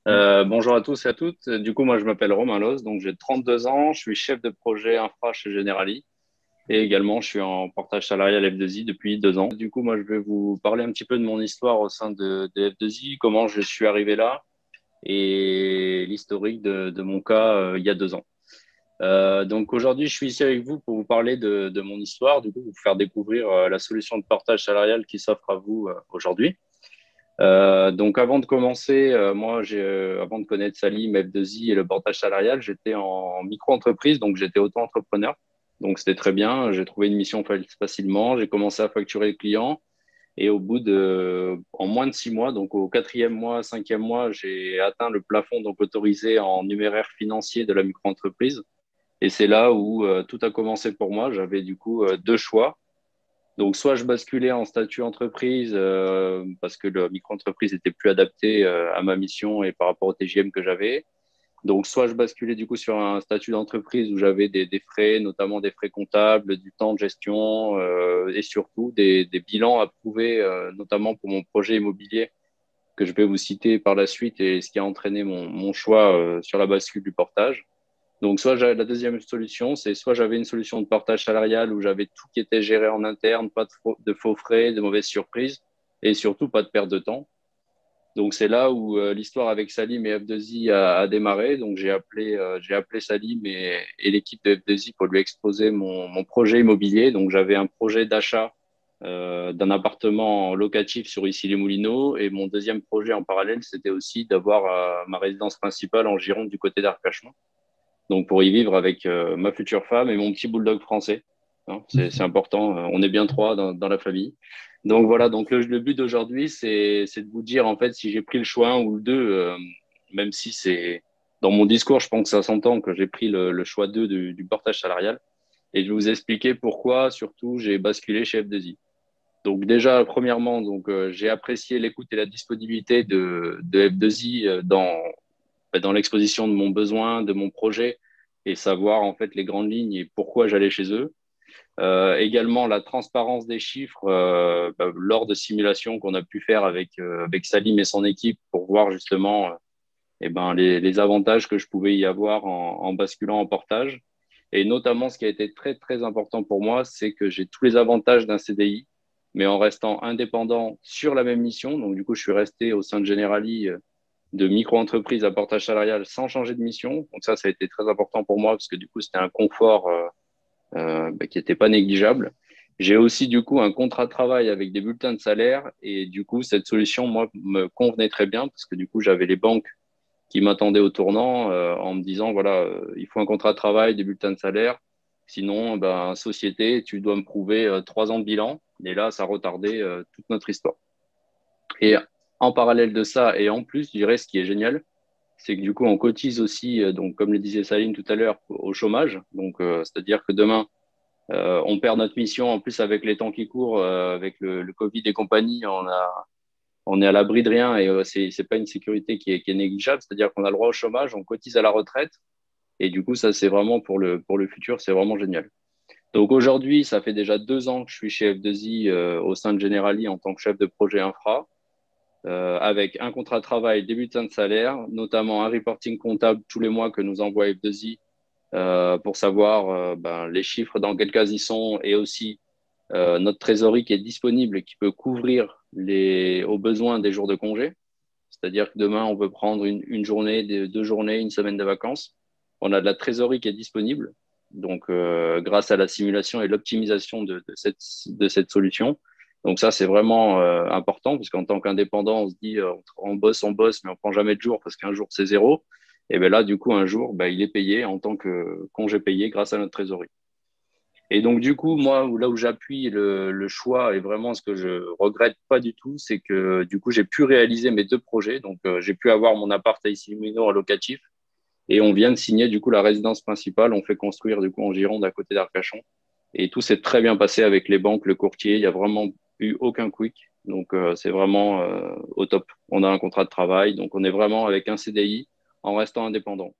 Bonjour à tous et à toutes. Du coup, moi, je m'appelle Romain Loz, donc j'ai 32 ans, je suis chef de projet infra chez Generali et également je suis en portage salarial F2I depuis 2 ans. Du coup, moi, je vais vous parler un petit peu de mon histoire au sein de F2I, comment je suis arrivé là et l'historique de mon cas il y a 2 ans. Donc aujourd'hui, je suis ici avec vous pour vous parler de mon histoire, du coup, vous faire découvrir la solution de portage salarial qui s'offre à vous aujourd'hui. Donc avant de commencer, avant de connaître Salim, F2I et le portage salarial, j'étais en micro-entreprise, donc j'étais auto-entrepreneur. Donc c'était très bien, j'ai trouvé une mission facilement, j'ai commencé à facturer les clients et en moins de 6 mois, donc au quatrième mois, cinquième mois, j'ai atteint le plafond donc autorisé en numéraire financier de la micro-entreprise. Et c'est là où tout a commencé pour moi. J'avais du coup deux choix. Donc, soit je basculais en statut entreprise parce que le micro-entreprise était plus adapté à ma mission et par rapport au TGM que j'avais. Donc, soit je basculais du coup sur un statut d'entreprise où j'avais des frais, notamment des frais comptables, du temps de gestion et surtout des bilans à prouver, notamment pour mon projet immobilier que je vais vous citer par la suite et ce qui a entraîné mon choix sur la bascule du portage. Donc, soit j'avais la deuxième solution, c'est soit j'avais une solution de portage salarial où j'avais tout qui était géré en interne, pas de faux frais, de mauvaises surprises et surtout pas de perte de temps. Donc, c'est là où l'histoire avec Salim et F2I a démarré. Donc, j'ai appelé Salim et l'équipe de F2I pour lui exposer mon projet immobilier. Donc, j'avais un projet d'achat d'un appartement locatif sur Issy-les-Moulineaux et mon deuxième projet en parallèle, c'était aussi d'avoir ma résidence principale en Gironde du côté d'Arcachon. Donc, pour y vivre avec ma future femme et mon petit bulldog français. Hein, c'est important. On est bien trois dans la famille. Donc, voilà. Donc, le but d'aujourd'hui, c'est de vous dire, en fait, si j'ai pris le choix un ou le deux, même si c'est dans mon discours, je pense que ça s'entend que j'ai pris le choix 2 du portage salarial. Et je vais vous expliquer pourquoi, surtout, j'ai basculé chez F2I. Donc, déjà, premièrement, j'ai apprécié l'écoute et la disponibilité de F2I dans l'exposition de mon besoin, de mon projet et savoir en fait les grandes lignes et pourquoi j'allais chez eux. Également la transparence des chiffres lors de simulations qu'on a pu faire avec Salim et son équipe pour voir justement les avantages que je pouvais y avoir en basculant en portage. Et notamment, ce qui a été très, très important pour moi, c'est que j'ai tous les avantages d'un CDI, mais en restant indépendant sur la même mission. Donc, du coup, je suis resté au sein de Generali de micro-entreprise à portage salarial sans changer de mission. Donc ça a été très important pour moi parce que du coup, c'était un confort qui n'était pas négligeable. J'ai aussi du coup un contrat de travail avec des bulletins de salaire et du coup, cette solution, moi, me convenait très bien parce que du coup, j'avais les banques qui m'attendaient au tournant en me disant, voilà, il faut un contrat de travail, des bulletins de salaire. Sinon, société, tu dois me prouver 3 ans de bilan. Et là, ça retardait toute notre histoire. Et en parallèle de ça, et en plus, je dirais, ce qui est génial, c'est que du coup, on cotise aussi, donc comme le disait Saline tout à l'heure, au chômage. Donc, c'est-à-dire que demain, on perd notre mission. En plus, avec les temps qui courent, avec le Covid et compagnie, on est à l'abri de rien et c'est pas une sécurité qui est négligeable. C'est-à-dire qu'on a le droit au chômage, on cotise à la retraite. Et du coup, ça, c'est vraiment pour le futur, c'est vraiment génial. Donc aujourd'hui, ça fait déjà 2 ans que je suis chez F2I au sein de Generali en tant que chef de projet infra avec un contrat de travail, des bulletins de salaire, notamment un reporting comptable tous les mois que nous envoie F2I pour savoir les chiffres, dans quel cas ils sont, et aussi notre trésorerie qui est disponible et qui peut couvrir aux besoins des jours de congé. C'est-à-dire que demain, on veut prendre une journée, 2 journées, une semaine de vacances. On a de la trésorerie qui est disponible. Donc, grâce à la simulation et l'optimisation de cette solution. Donc, ça, c'est vraiment important parce qu'en tant qu'indépendant, on se dit, on bosse, mais on prend jamais de jour parce qu'un jour, c'est zéro. Et bien là, du coup, un jour, il est payé en tant que congé payé grâce à notre trésorerie. Et donc, du coup, moi, là où j'appuie le choix et vraiment ce que je regrette pas du tout, c'est que du coup, j'ai pu réaliser mes deux projets. Donc, j'ai pu avoir mon appart à Issy-les-Moulineaux en locatif et on vient de signer du coup la résidence principale. On fait construire du coup en Gironde à côté d'Arcachon. Et tout s'est très bien passé avec les banques, le courtier. Il n'y a vraiment eu aucun quick. Donc, c'est vraiment au top. On a un contrat de travail. Donc, on est vraiment avec un CDI en restant indépendant.